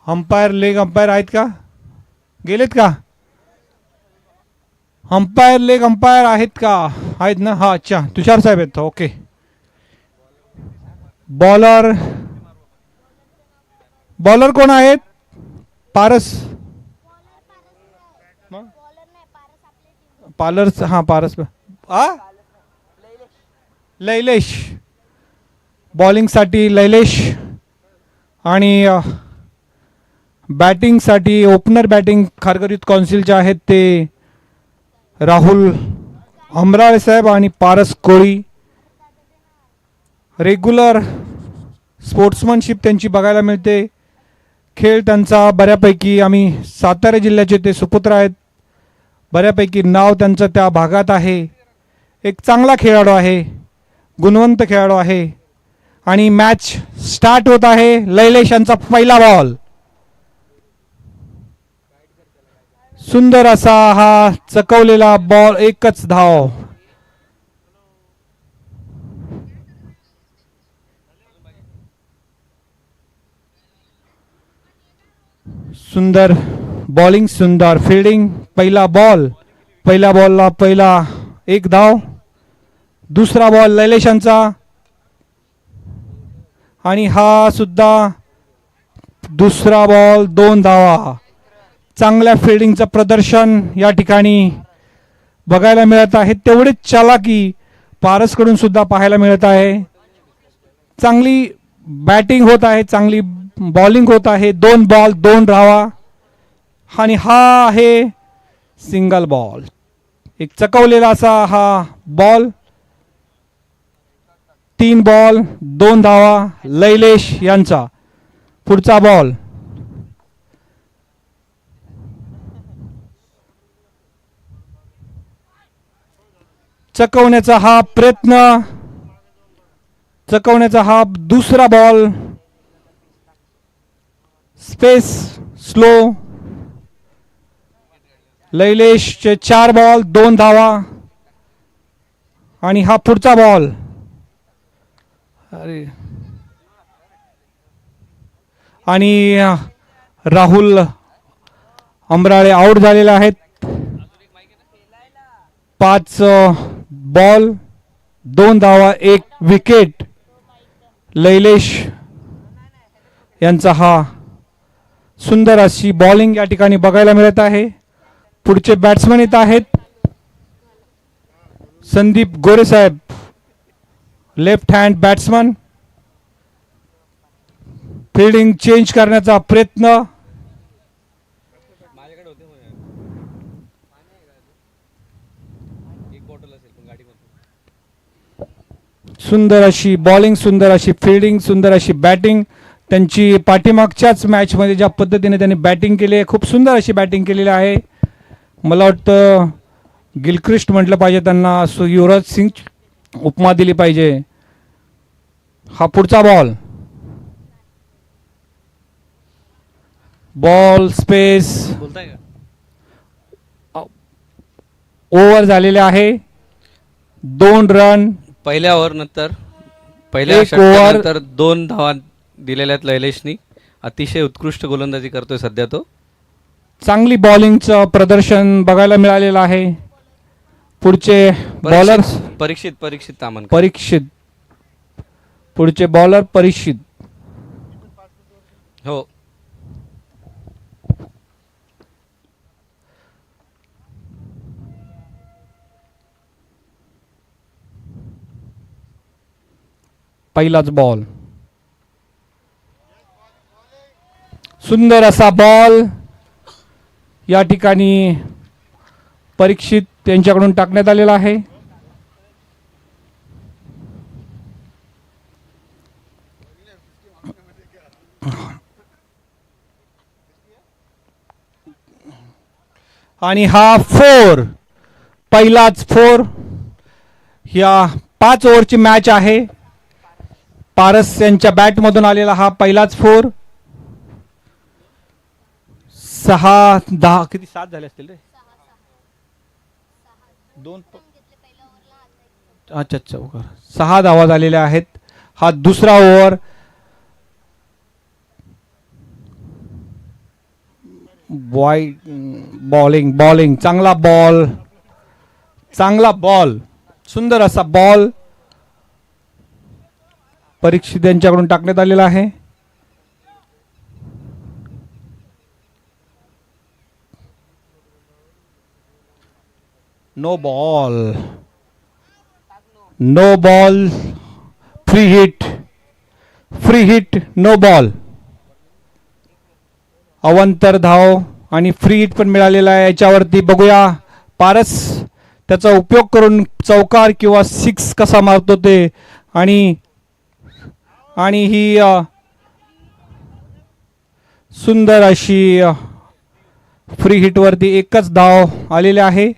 Umpire leg umpire आहेत का? गेलेत का? अंपायर लेग अंपायर आहेत का? आहेत ना? हा अच्छा, तुषार साहेब आहेत. ओके. बॉलर बॉलर कोण आहेत? पारस पालर्स हां पारस लैलेश बॉलिंगसाठी लैलेश आणि बॅटिंगसाठी ओपनर बॅटिंग खारघर काउन्सिलचे आहेत ते राहुल अमराळे साहेब आणि पारस कोळी. रेग्युलर स्पोर्ट्समनशिप त्यांची बघायला मिळते. खेळ त्यांचा बऱ्यापैकी आम्ही सातारा जिल्ह्याचे ते सुपुत्र आहेत. बऱ्यापैकी नाव त्यांचं त्या भागात आहे. एक चांगला खेळाडू आहे, गुणवंत खेळाडू आहे. आणि मॅच स्टार्ट होत आहे. लैलेश यांचा पहिला बॉल. सुंदर असा हा चकवलेला बॉल, एकच धाव. सुंदर बॉलिंग, सुंदर फील्डिंग. पहिला बॉल, पहिल्या बॉलला पहिला एक धाव. दुसरा बॉल लैलेशांचा आणि हा सुद्धा दुसरा बॉल, 2 धावा. चांगल्या फिल्डिंगचं प्रदर्शन या ठिकाणी बघायला मिळत आहे. तेवढीच चालाकी पारसकडून सुद्धा पाहायला मिळत आहे. चांगली बॅटिंग होत आहे, चांगली बॉलिंग होत आहे. 2 बॉल 2 धावा आणि हा आहे सिंगल बॉल. एक चकवलेला असा हा बॉल. 3 बॉल 2 धावा लैलेश यांचा. पुढचा बॉल. चकवण्याचा हा प्रयत्न, चकवण्याचा हा दुसरा बॉल. Space slow. लैलेशचे 4 बॉल 2 धावा आणि हा पुढचा बॉल. अरे आणि राहुल अमराळे आउट झालेले आहेत. 5 बॉल 2 धावा 1 विकेट. लैलेश यांचा हा सुंदर अशी बॉलिंग या ठिकाणी बघायला मिळत आहे. पुढचे बॅट्समन येत आहेत. संदीप गोरे साहेब, left hand batsman. Fielding change करण्याचा प्रयत्न. सुंदर अशी बॉलिंग, सुंदर अशी फिल्डिंग, सुंदर अशी बॅटिंग. त्यांची पाठीमागच्याच मॅचमध्ये ज्या पद्धतीने त्यांनी बॅटिंग केली आहे, खूप सुंदर अशी बॅटिंग केलेली आहे. मला वाटतं गिलक्रिस्ट म्हटलं पाहिजे त्यांना, युवराज सिंग उपमा दिली पाहिजे. हा पुढचा बॉल. Ball space. ओव्हर झालेले आहे. 2 रन पहिल्या ओव्हर नंतर, पहिल्या षटकानंतर 2 धावा दिलेल्या आहेत लैलेशनी. अतिशय उत्कृष्ट गोलंदाजी करतोय सध्या तो. चांगली बॉलिंगचं प्रदर्शन बघायला मिळालेलं आहे. पुढचे बॉलर परीक्षित तामन. परीक्षित. पुढचे बॉलर परीक्षित. हो. पहिलाच बॉल. सुंदर असा बॉल या ठिकाणी परीक्षित यांच्याकडून टाकण्यात आलेला आहे. आणि हा 4, पहिलाच 4. या 5 ओव्हरची मॅच आहे. पारस यांच्या बॅटमधून आलेला हा पहिलाच 4. 6 10 किती 7 झाले असतील रे. 2 अच्छा 6 धावा झालेल्या आहेत. हा दुसरा ओव्हर. वाईट बॉलिंग बॉलिंग चांगला बॉल सुंदर असा बॉल परीक्षित यांच्याकडून टाकण्यात आलेला आहे. No ball free hit no ball. अवंतर धाव आणि फ्री हिट पण मिळालेला आहे. याच्यावरती बघूया पारस त्याचा उपयोग करून चौकार किंवा सिक्स कसा मारतो ते. आणि ही सुंदर अशी फ्री हिट वरती एकच धाव आलेली आहे.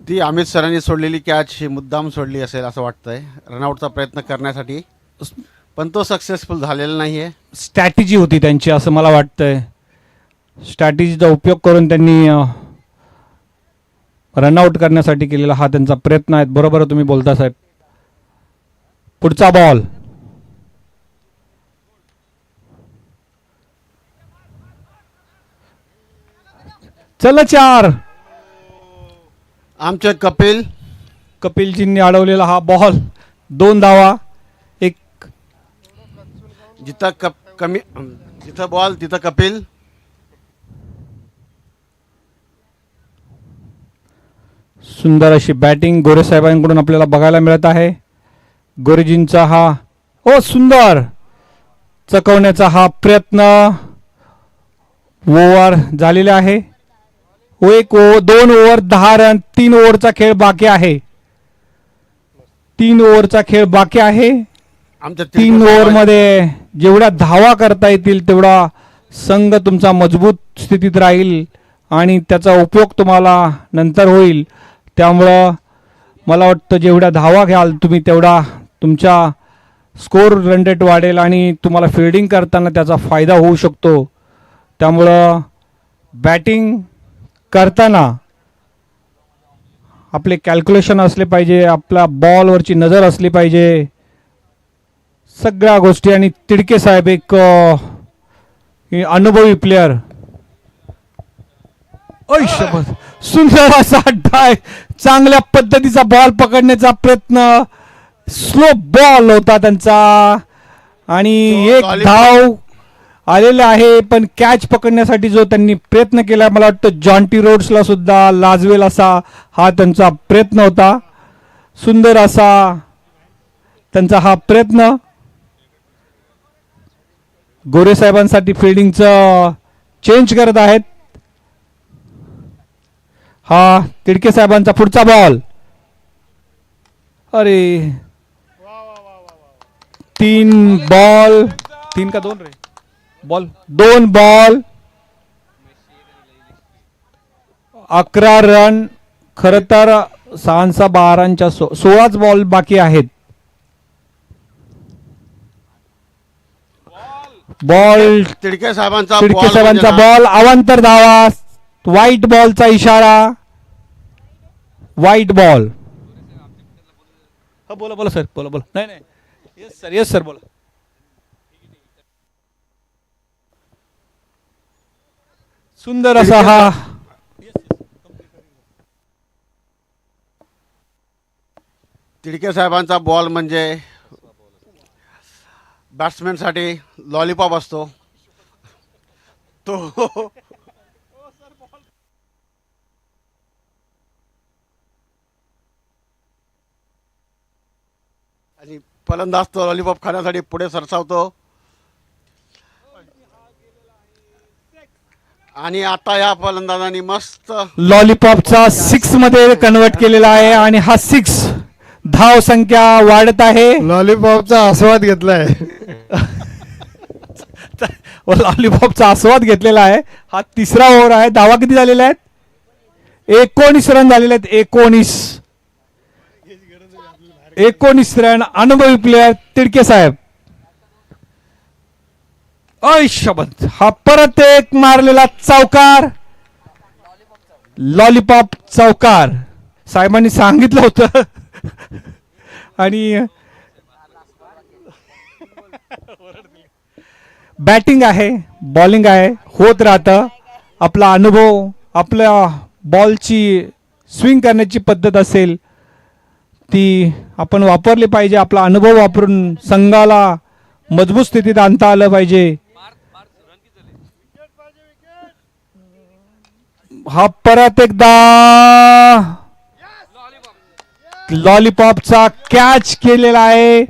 ती अमित सरांनी सोडलेली कॅच ही मुद्दाम सोडली असेल असं वाटतंय रनआउटचा प्रयत्न करण्यासाठी, पण तो सक्सेसफुल झालेला नाही आहे. स्ट्रॅटेजी होती त्यांची असं मला वाटतंय. स्ट्रॅटेजीचा उपयोग करून त्यांनी रनआउट करण्यासाठी केलेला हा त्यांचा प्रयत्न आहे. बरोबर तुम्ही बोलता साहेब. पुढचा बॉल चला 4. आमचे कपिलजींनी अडवलेला हा बॉल 2 धावा. एक जिथं बॉल तिथं कपिल. सुंदर अशी बॅटिंग गोरे साहेबांकडून आपल्याला बघायला मिळत आहे. गोरेजींचा हा सुंदर चकवण्याचा हा प्रयत्न ओव्हर झालेला आहे. 2 ओव्हर 10 रन. 3 ओव्हरचा खेळ बाकी आहे. 3 ओव्हरचा खेळ बाकी आहे. आमच्या 3 ओव्हरमध्ये जेवढ्या धावा करता येतील तेवढा संघ तुमचा मजबूत स्थितीत राहील आणि त्याचा उपयोग तुम्हाला नंतर होईल. त्यामुळं मला वाटतं जेवढ्या धावा घ्याल तुम्ही तेवढा तुमच्या स्कोर रन रेट वाढेल आणि तुम्हाला फिल्डिंग करताना त्याचा फायदा होऊ शकतो. त्यामुळं बॅटिंग करताना आपले कॅल्क्युलेशन असले पाहिजे, आपल्या बॉलवरची नजर असली पाहिजे, सगळ्या गोष्टी. आणि तिडके साहेब एक अनुभवी प्लेयर. सुंदर असा डाय, चांगल्या पद्धतीचा बॉल पकडण्याचा प्रयत्न. स्लो बॉल होता त्यांचा आणि एक धाव आलेले आहे. पण कॅच पकडण्यासाठी जो त्यांनी प्रयत्न केला मला वाटतं जॉन्टी रोड्सला सुद्धा लाजवेल असा हा त्यांचा प्रयत्न होता. सुंदर असा त्यांचा हा प्रयत्न. गोरे साहेबांसाठी फिल्डिंगचं चेंज करत आहेत. हा तिडके साहेबांचा पुढचा बॉल. अरे 3 बॉल 3 का 2 रे बॉल 2 बॉल 11 रन. खरं तर 6-12 16 बॉल बाकी आहेत. बॉल तिडके साहेबांचा बॉल अवांतर धावा. व्हाईट बॉलचा इशारा. White ball. बोला सर बोला. नाही येस सर बोला. सुंदर असा हा तिडके साहेबांचा बॉल म्हणजे बॅट्समॅनसाठी लॉलीपॉप असतो तो. आणि फलंदाज तो लॉलीपॉप खाण्यासाठी पुढे सरसावतो. आणि आता या फलंदाजांनी मस्त लॉलीपॉपचा 6 मध्ये कन्वर्ट केलेला आहे आणि हा 6 धाव संख्या वाढत आहे. लॉलीपॉपचा आस्वाद घेतलाय. लॉलीपॉपचा आस्वाद घेतलेला आहे. हा 3रा ओव्हर आहे. धावा किती झालेल्या आहेत? 19 रन झालेले आहेत. 19 रन. अनुभवी प्लेयर तिडके साहेब. शबद हा परत एक मारलेला चौकार. लॉलीपॉप चौकार साहेबांनी सांगितलं होतं. आणि बॅटिंग आहे, बॉलिंग आहे, होत राहतं. आपला अनुभव, आपल्या बॉलची स्विंग करण्याची पद्धत असेल ती आपण वापरली पाहिजे. आपला अनुभव वापरून संघाला मजबूत स्थितीत आणता आलं पाहिजे. हा परत एकदा लॉलीपॉपचा कॅच केलेला आहे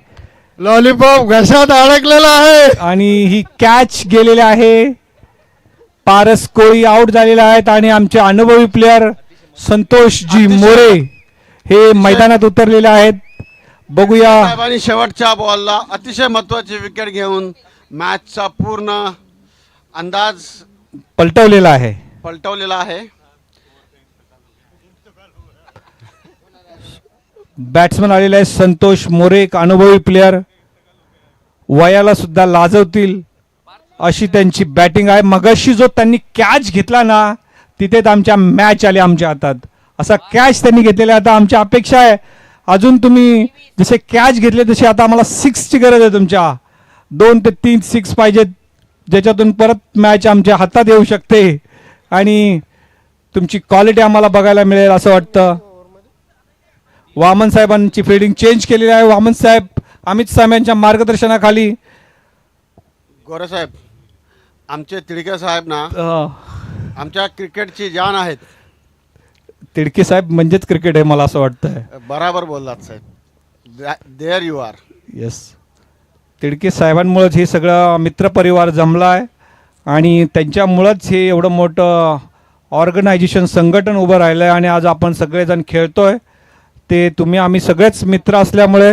लॉलीपॉप घशात अडकलेला आहे. आणि ही कॅच गेलेली आहे. पारस कोळी आउट झालेले आहेत आणि आमचे अनुभवी प्लेयर संतोषजी मोरे हे मैदानात उतरलेले आहेत. बघूया. साहेबांनी शेवटच्या बॉलला अतिशय महत्वाची विकेट घेऊन मॅचचा पूर्ण अंदाज पलटवलेला आहे. पलटवलेला आहे. बॅट्समन आलेले आहे संतोष मोरे, एक अनुभवी प्लेयर, वयाला सुद्धा लाजवतील अशी त्यांची बॅटिंग आहे. मगाशी जो त्यांनी कॅच घेतला ना तिथेच आमच्या मॅच आले आमच्या हातात. असा कॅच त्यांनी घेतलेला. आता आमची अपेक्षा आहे अजून तुम्ही जसे कॅच घेतले तसे आता आम्हाला 6ची गरज आहे. तुमच्या 2 ते 3 6 पाहिजेत ज्याच्यातून परत मॅच आमच्या हातात येऊ शकते आणि तुमची क्वालिटी आम्हाला बघायला मिळेल असं वाटतं. वामन साहेबांची फिल्डिंग चेंज केलेली आहे. वामन साहेब अमित साहेब यांच्या मार्गदर्शनाखाली. गोरे साहेब, आमचे तिडके साहेब ना आमच्या क्रिकेटची जान आहेत. तिडके साहेब म्हणजेच क्रिकेट आहे मला असं वाटतंय. बराबर बोललात साहेब. There you are. Yes, Tidke साहेबांमुळेच हे सगळं मित्रपरिवार जमला आहे आणि त्यांच्यामुळंच हे एवढं मोठं ऑर्गनायझेशन संघटन उभं राहिलं आहे आणि आज आपण सगळेजण खेळतोय. ते तुम्ही आम्ही सगळेच मित्र असल्यामुळे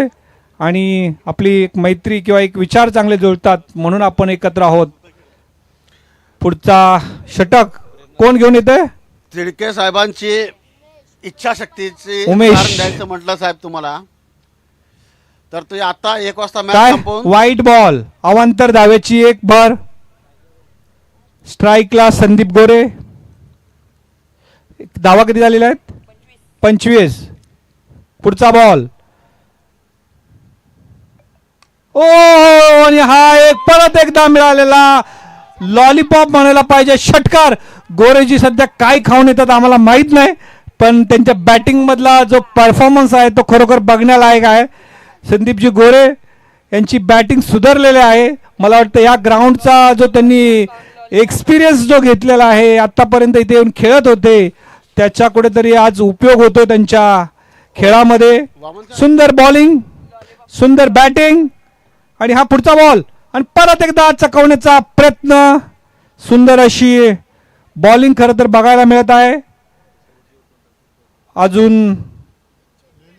आणि आपली एक मैत्री किंवा एक विचार चांगले जुळतात म्हणून आपण एकत्र आहोत. पुढचा षटक कोण घेऊन येते? तिडके साहेबांची इच्छाशक्तीची उमेश. उदाहरण द्यायचं म्हटलं साहेब तुम्हाला तर ते आता 1 वाजता मॅच काय संपवून वाईट बॉल, अवांतर धावेची एक भर. स्ट्राईकला संदीप गोरे. धावा किती झालेल्या आहेत? 25. पुढचा बॉल. ओ आणि हा एक परत एकदा मिळालेला लॉलीपॉप म्हणायला पाहिजे. षटकार. गोरेजी सध्या काय खाऊन येतात आम्हाला माहित नाही पण त्यांच्या बॅटिंग मधला जो परफॉर्मन्स आहे तो खरोखर बघण्यालायक आहे. संदीपजी गोरे यांची बॅटिंग सुधारलेली आहे. मला वाटतं या ग्राउंडचा जो त्यांनी एक्सपिरियन्स जो घेतलेला आहे आतापर्यंत इथे येऊन खेळत होते त्याच्या कुठेतरी आज उपयोग होतो त्यांच्या खेळामध्ये. सुंदर बॉलिंग, सुंदर बॅटिंग आणि हा पुढचा बॉल आणि परत एकदा चकवण्याचा प्रयत्न. सुंदर अशी बॉलिंग खरं तर बघायला मिळत आहे. अजून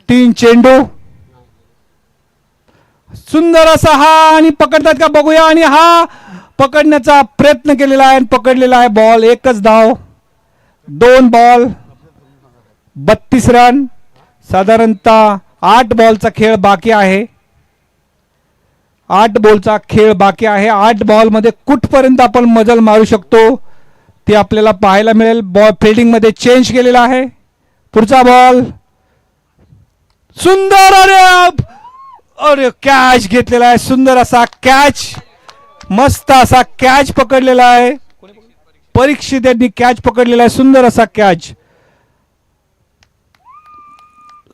3 चेंडू. सुंदर असा हा आणि पकडतात का बघूया आणि हा पकडण्याचा प्रयत्न केलेला आहे आणि पकडलेला आहे बॉल. एकच धाव, 2 बॉल, 32 रन. साधारणतः 8 बॉलचा खेळ बाकी आहे. 8 बॉलचा खेळ बाकी आहे. 8 बॉलमध्ये कुठपर्यंत आपण मजल मारू शकतो ते आपल्याला पाहायला मिळेल. बॉल फिल्डिंग मध्ये चेंज केलेला आहे. पुढचा बॉल सुंदर. अरे कॅच घेतलेला आहे. सुंदर असा कॅच, मस्त असा कॅच पकडलेला आहे. परीक्षित यांनी कॅच पकडलेला आहे. सुंदर असा कॅच.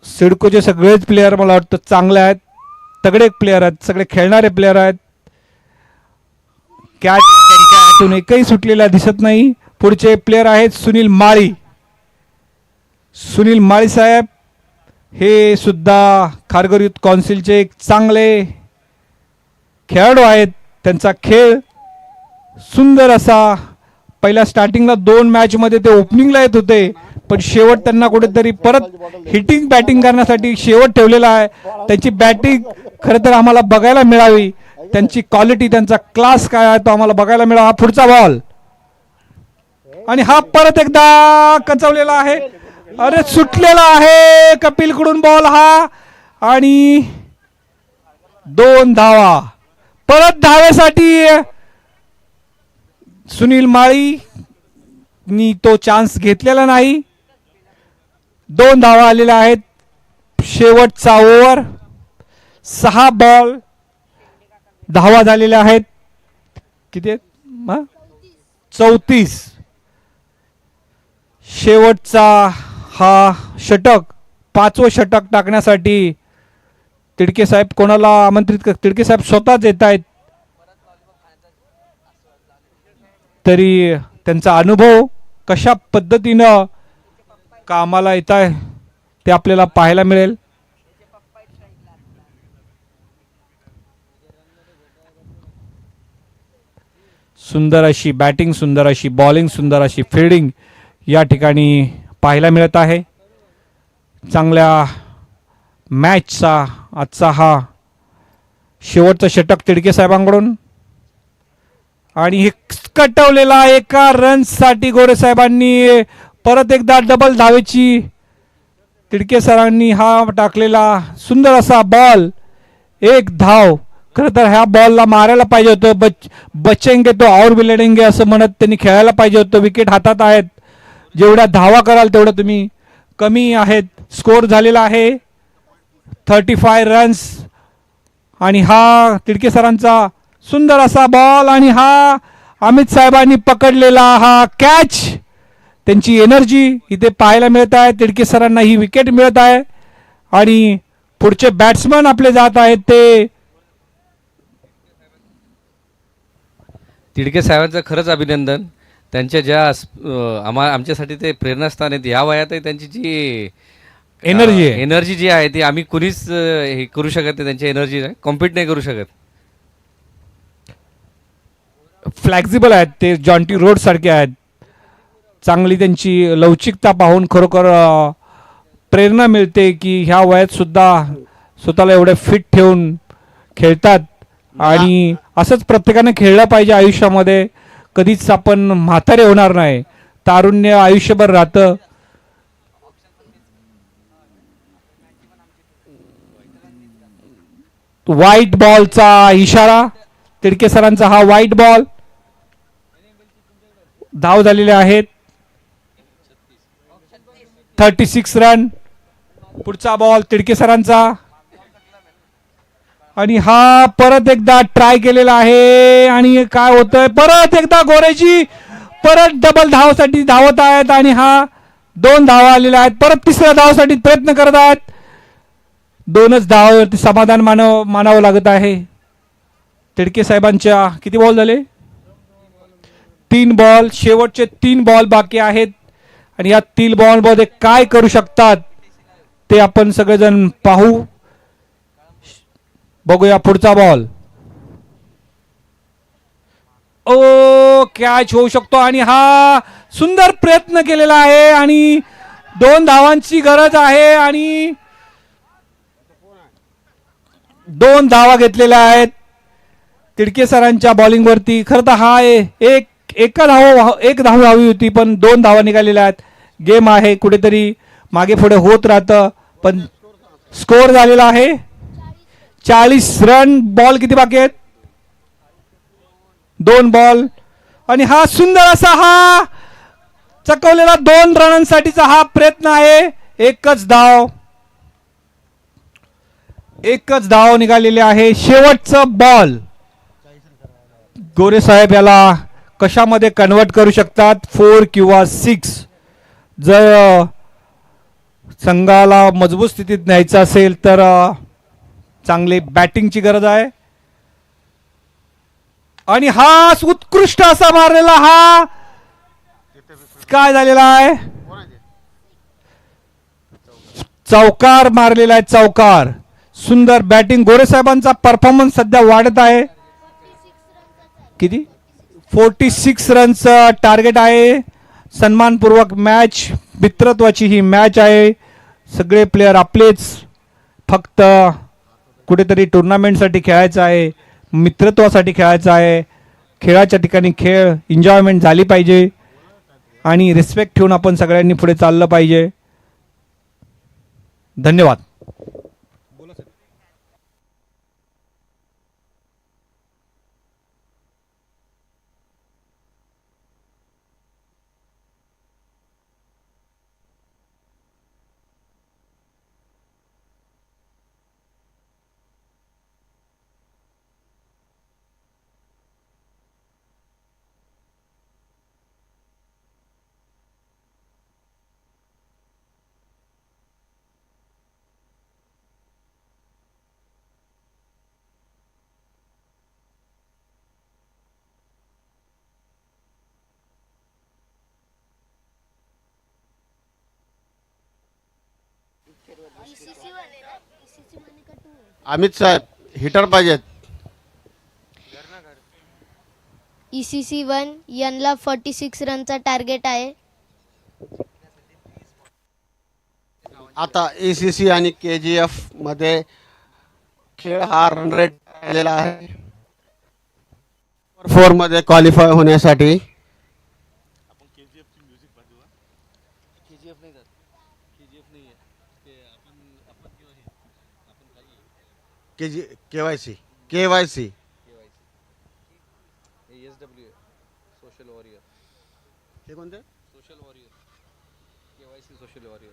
सिडकोचे सगळेच प्लेयर मला वाटतं चांगले आहेत. तगडे प्लेयर आहेत, सगळे खेळणारे प्लेयर आहेत. कॅच त्यांच्या हातून एकही सुटलेला दिसत नाही. पुढचे प्लेयर आहेत सुनील माळी. सुनील माळी साहेब हे सुद्धा खारघर युथ काउन्सिलचे एक चांगले खेळाडू आहेत. त्यांचा खेळ सुंदर असा. पहिल्या स्टार्टिंगला 2 मॅचमध्ये ते ओपनिंगला येत होते पण शेवट त्यांना कुठेतरी परत हिटिंग बॅटिंग करण्यासाठी शेवट ठेवलेला आहे. त्यांची बॅटिंग खरं तर आम्हाला बघायला मिळावी. त्यांची क्वालिटी, त्यांचा क्लास काय आहे तो आम्हाला बघायला मिळावा. हा पुढचा बॉल आणि हा परत एकदा कचवलेला आहे. अरे सुटलेला आहे कपिलकडून बॉल हा आणि 2 धावा. परत धावेसाठी सुनील माळीनी तो चान्स घेतलेला नाही. 2 धावा आलेल्या आहेत. शेवटचा ओव्हर. 6 बॉल, धावा झालेल्या आहेत. किती आहेत 34. शेवटचा हा षटक, 5वं षटक टाकण्यासाठी तिडके साहेब कोणाला आमंत्रित तिडके साहेब स्वतःच येत आहेत. तरी त्यांचा अनुभव कशा पद्धतीनं कामाला येत आहे ते आपल्याला पाहायला मिळेल. सुंदर अशी बॅटिंग, सुंदर अशी बॉलिंग, सुंदर अशी फिल्डिंग या ठिकाणी पाहायला मिळत आहे. चांगल्या मॅचचा आजचा हा शेवटचं षटक तिडके साहेबांकडून. आणि हे कटवलेला एका रनसाठी गोरे साहेबांनी परत एकदा डबल धावेची तिडके सरांनी हा टाकलेला सुंदर असा बॉल, एक धाव. खरं तर ह्या बॉलला मारायला पाहिजे होतं. बचेंगे तो और भी लढेंगे असं म्हणत त्यांनी खेळायला पाहिजे होतं. विकेट हातात आहेत, जेवढ्या धावा कराल तेवढं तुम्ही कमी आहेत. स्कोर झालेला आहे 35 रन्स. आणि हा तिडके सरांचा सुंदर असा बॉल आणि हा अमित साहेबांनी पकडलेला हा कॅच. त्यांची एनर्जी इथे पाहायला मिळत आहे. तिडके सरांना ही विकेट मिळत आहे आणि पुढचे बॅट्समन आपले जात आहेत ते तिडके साहेबांचं खरंच अभिनंदन. त्यांच्या ज्या आमच्यासाठी ते प्रेरणास्थान आहेत. या वयातही त्यांची जी एनर्जी जी आहे ती आम्ही कुणीच हे करू शकत नाही. त्यांची एनर्जी कॉम्पीट नाही करू शकत. फ्लेक्झिबल आहेत ते, जॉन्टी रोड सारखे आहेत. चांगली त्यांची लवचिकता पाहून खरोखर प्रेरणा मिळते की ह्या वयात सुद्धा स्वतःला एवढे फिट ठेवून खेळतात. आणि असंच प्रत्येकाने खेळलं पाहिजे आयुष्यामध्ये. कधीच आपण म्हातारे होणार नाही, तारुण्य आयुष्यभर राहतं. व्हाईट बॉलचा इशारा, तिडके सरांचा हा व्हाईट बॉल. धाव झालेले आहेत 36 रन. पुढचा बॉल तिडके सरांचा आणि हा परत एकदा ट्राय केलेला आहे. आणि काय होतंय, परत एकदा गोरेजी परत डबल धावसाठी धावत आहेत आणि हा 2 धावा आलेल्या आहेत. परत तिसऱ्या धावासाठी प्रयत्न करत आहेत. 2च धावावरती समाधान मानावं लागत आहे. तिडके साहेबांच्या किती बॉल झाले, 3 बॉल. शेवटचे 3 बॉल बाकी आहेत आणि या 3 बॉल मध्ये काय करू शकतात ते आपण सगळेजण पाहू. बघूया पुढचा बॉल. ओ कॅच होऊ शकतो आणि हा सुंदर प्रयत्न केलेला आहे आणि 2 धावांची गरज आहे आणि 2 धावा घेतलेल्या आहेत तिडके सरांच्या बॉलिंग वरती. खरं तर हा एक धाव हवी होती पण 2 धावा निघालेल्या आहेत. गेम आहे, कुठेतरी मागे पुढे होत राहतं पण स्कोर झालेला आहे 40 रन. बॉल किती बाकी आहेत, 2 बॉल. आणि हा सुंदर असा हा चकवलेला 2 रनांसाठीचा हा प्रयत्न आहे. एकच धाव निघालेली आहे. शेवटचं बॉल. गोरे साहेब याला कशामध्ये कन्वर्ट करू शकतात, 4 किंवा 6. जर संघाला मजबूत स्थितीत न्यायचं असेल तर चांगली बॅटिंगची गरज आहे. आणि हा उत्कृष्ट असा मारलेला हा काय झालेला आहे, चौकार मारलेला आहे, चौकार. सुंदर बॅटिंग. गोरे साहेबांचा परफॉर्मन्स सध्या वाढत आहे. किती 46 रनचं टार्गेट आहे. सन्मानपूर्वक मॅच, मित्रत्वाची ही मॅच आहे. सगळे प्लेयर आपलेच, फक्त कुठेतरी टुर्नामेंटसाठी खेळायचं आहे, मित्रत्वासाठी खेळायचं आहे. खेळाच्या ठिकाणी खेळ एन्जॉयमेंट झाली पाहिजे आणि रिस्पेक्ट ठेवून आपण सगळ्यांनी पुढे चाललं पाहिजे. धन्यवाद. अमित साहेब हिटर पाहिजेत. ECC 1 यांना 46 रनचा टार्गेट आहे. आता ACC आणि KGF मध्ये खेळ हा रन रेट आलेला आहे. 4 मध्ये क्वालिफाय होण्यासाठी KYC सोशल वॉरियर, हे कोणते social warrior, KYC social warrior.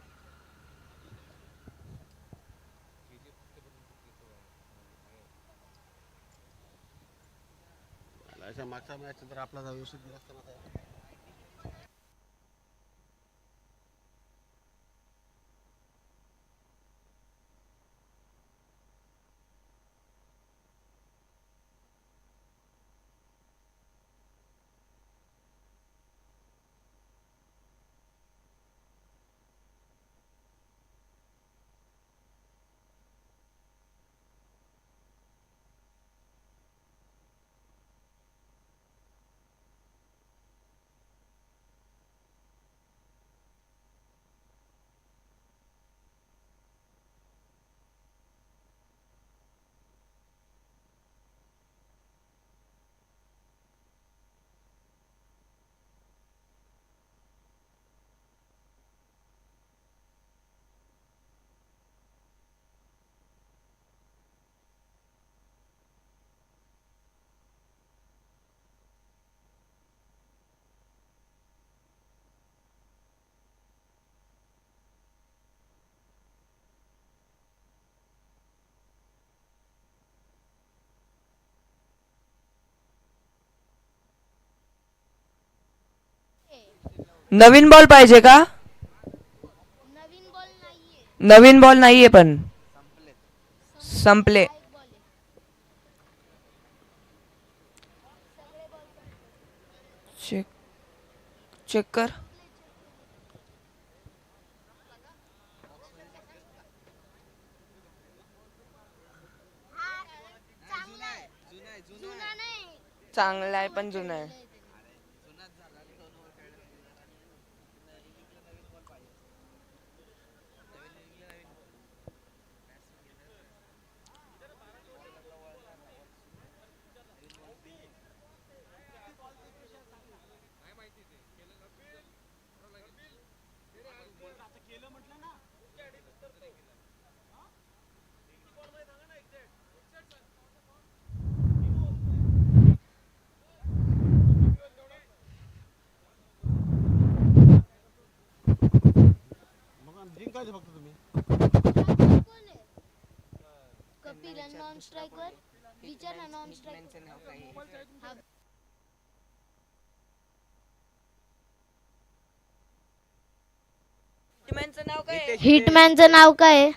मागचा मॅच तर आपला व्यवस्थित दिला असता ना. नवीन बॉल पाहिजे का? नवीन बॉल नाहीये पण संपले. चेक चेक कर. चांगला आहे पण जुना आहे. जिंकायचं फक्त तुम्ही. कपिल नॉन स्ट्राइकर विचार ना. नॉन स्ट्राइकर हिटमॅनचं नाव काय आहे?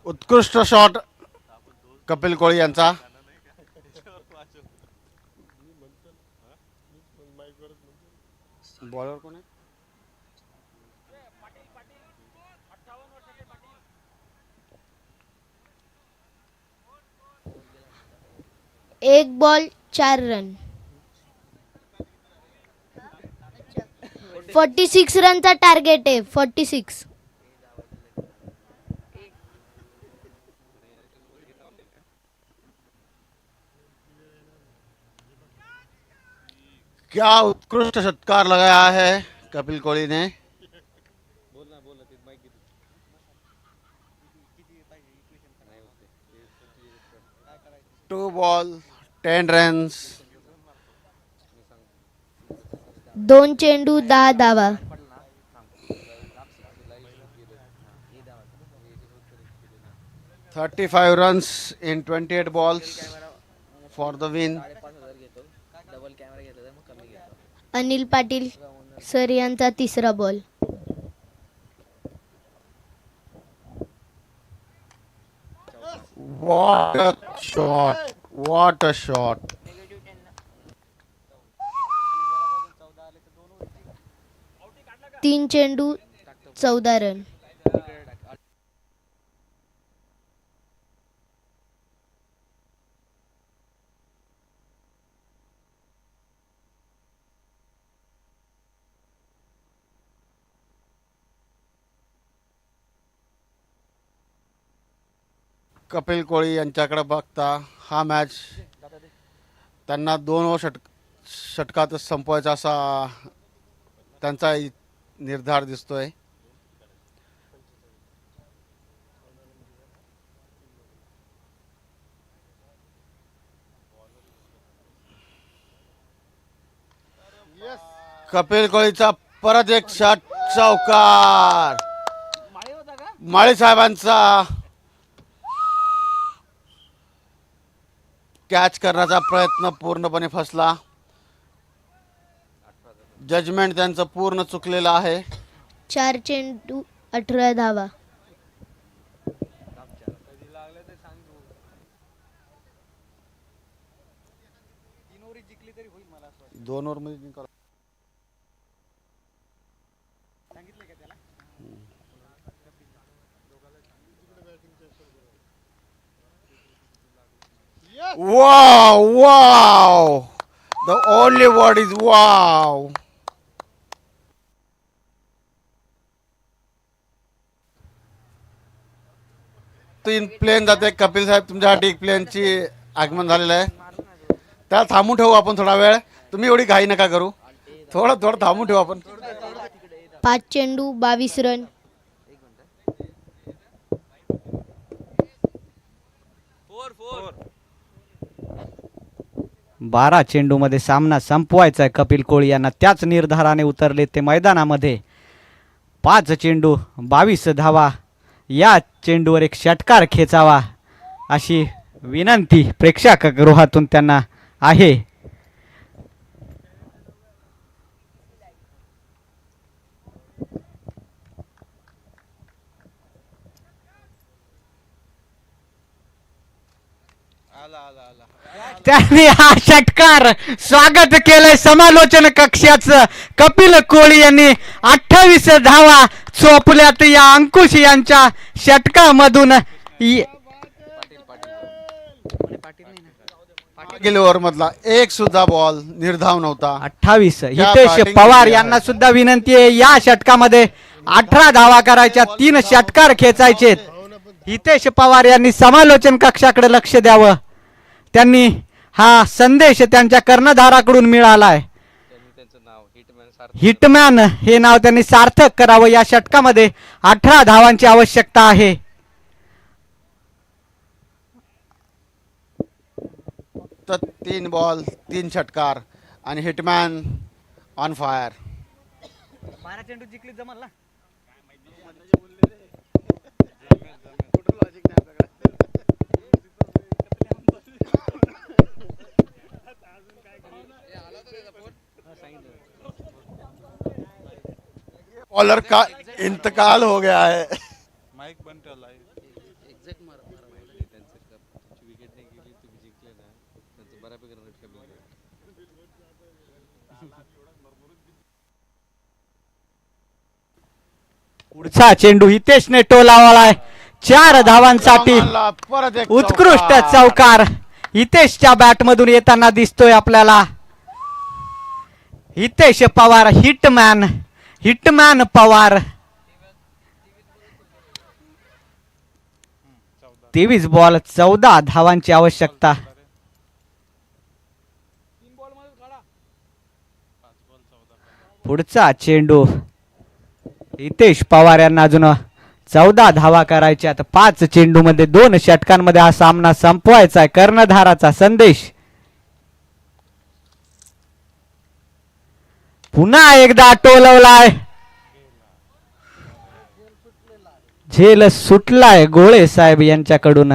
उत्कृष्ट शॉट कपिल कोळी यांचा. बॉलर कोण आहे? एक बॉल 4 रन. 46 रनचा टार्गेट आहे. 46. क्या उत्कृष्ट षटकार लगाया है कपिल कोहलीने 2 बॉल 10 रन्स. 2 चेंडू 10 धावा. 35 runs in 28 balls for the win. Anil Patil sir यांचा तिसरा ball. What a shot! What a shot! तीन चेंडू 14 रन. कपिल कोहली यांच्याकडे बघता हा मॅच त्यांना 2 षटकातच संपवायचा असा त्यांचा निर्धार दिसतोय. कपिल कोहलीचा परत एक शॉट, चौकार. माळी साहेबांचा कॅच करण्याचा प्रयत्न पूर्णपणे फसला. जजमेंट त्यांचं पूर्ण चुकलेलं आहे. 4 चेंडू 18 धावा. दोन ओव्हर मध्ये जिंकला. Wow! Wow! The only word is wow! तीन प्लेन जाते. कपिल साहेब तुमच्यासाठी एक प्लेनची आगमन झालेलं आहे. त्याला थांबून ठेवू आपण थोडा वेळ. तुम्ही एवढी घाई नका करू. थोडं थांबून ठेवू आपण. 5 चेंडू 22 रन. 12 चेंडूमध्ये सामना संपवायचा आहे कपिल कोहली यांना. त्याच निर्धाराने उतरले ते मैदानामध्ये. 5 चेंडू 22 धावा. या चेंडूवर एक षटकार खेचावा अशी विनंती प्रेक्षकगृहातून त्यांना आहे. त्यांनी हा षटकार स्वागत केलंय समालोचन कक्षाचं. कपिल कोहली यांनी 28 धावा चोपल्यात या अंकुश यांच्या षटकामधून. गेल्या ओव्हर मधला एक सुद्धा बॉल निर्धाव नव्हता. 28. हितेश पवार यांना सुद्धा विनंती आहे या षटकामध्ये 18 धावा करायच्या, 3 षटकार खेचायचे. हितेश पवार यांनी समालोचन कक्षाकडे लक्ष द्यावं. त्यांनी हा संदेश त्यांच्या कर्णधाराकडून मिळालाय. हिटमॅन हे नाव त्यांनी सार्थक करावं. या षटकामध्ये 18 धावांची आवश्यकता आहे. तर 3 बॉल 3 षटकार आणि हिटमॅन ऑन फायर. 12 चेंडू जिंकली जमल ना. बॉलर का इंतकाल हो गया है. पुढचा चेंडू हितेशने टोलावलाय 4 धावांसाठी. परत एक उत्कृष्ट चौकार हितेशच्या बॅट मधून येताना दिसतोय आपल्याला. हितेश पवार हिटमॅन पवार. 23 बॉल 14 धावांची आवश्यकता. पुढचा चेंडू हितेश पवार यांना अजून 14 धावा करायच्या. आता 5 चेंडू मध्ये 2 षटकांमध्ये हा सामना संपवायचा आहे. कर्णधाराचा संदेश. पुन्हा एकदा टोलवलाय. झेल सुटलाय गोळे साहेब यांच्याकडून.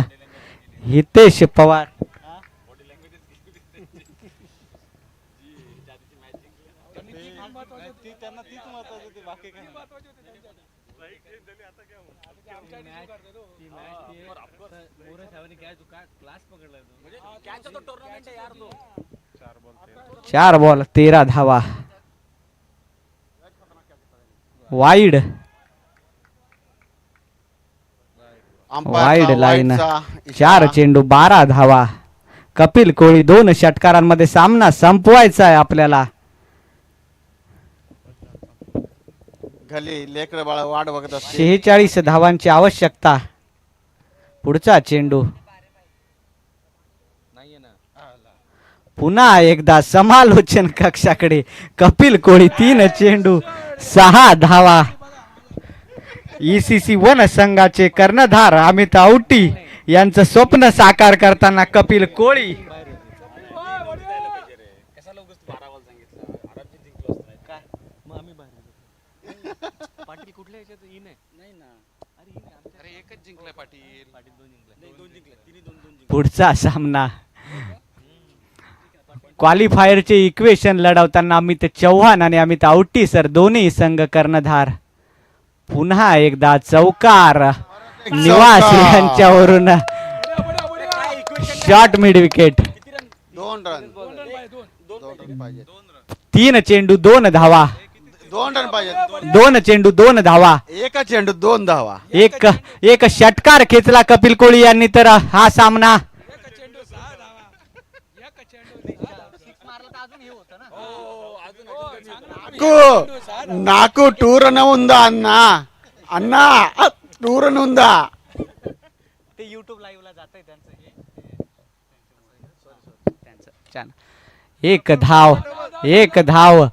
हितेश पवार चार बॉल 13 धावा. Wide wide line. 4 चेंडू 12 धावा. कपिल कोळी 2 षटकारांमध्ये सामना संपवायचा आहे आपल्याला. खाली लेकर बाळा वाट बघत असते. 46 धावांची आवश्यकता. पुढचा चेंडू पुन्हा एकदा समालोचन कक्षाकडे. कपिल कोळी 3 चेंडू 6 धावा. ECC 1 संघाचे कर्णधार अमित आवटी यांचं स्वप्न साकार करताना कपिल कोळी. पुढचा सामना क्वालिफायरचे इक्वेशन लढवताना अमित चव्हाण आणि अमित आवटी सर दोन्ही संघ कर्णधार. पुन्हा एकदा चौकार निवास यांच्यावरून. Short mid wicket. 2 रन पाहिजे. 3 चेंडू 2 धावा. 2 रन पाहिजे. 2 चेंडू 2 धावा. एका चेंडू 2 धावा. एक षटकार खेचला कपिल कोळी यांनी. तर हा सामना నాకు 2 రన్ ఉందా అన్నా అన్నా 2 రన్ ఉందా. ते YouTube लाईव्ह ला जातंय त्यांचं. एक धाव.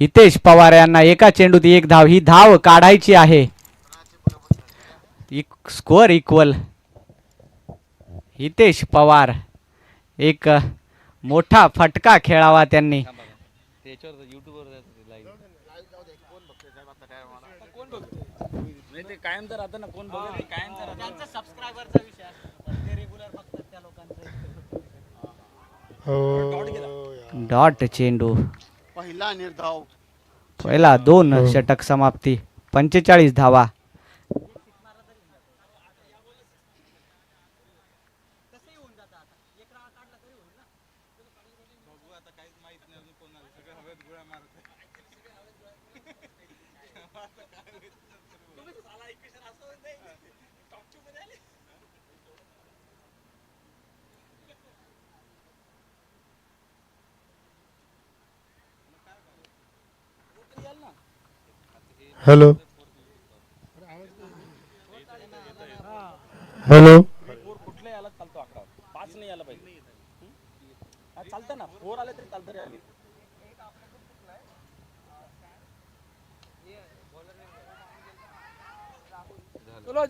हितेश पवार यांना एका चेंडूत 1 धाव. ही धाव काढायची आहे. Score equal. हितेश पवार एक मोठा फटका खेळावा त्यांनी. डॉट चेंडू. पहिला निर्धाव. पहिला 2 षटक समाप्ती. 45 धावा. हॅलो हॅलो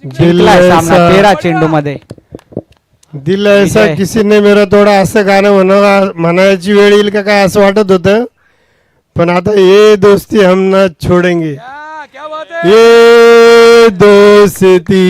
जिंकलाय सामना 13 चेंडू मध्ये. दिल ऐसा किसी ने मेरा थोडा असं गाणं म्हणायची वेळ येईल का काय असं वाटत होतं. पण आता ये दोस्ती हम ना छोडेंगे. ये दोस्ती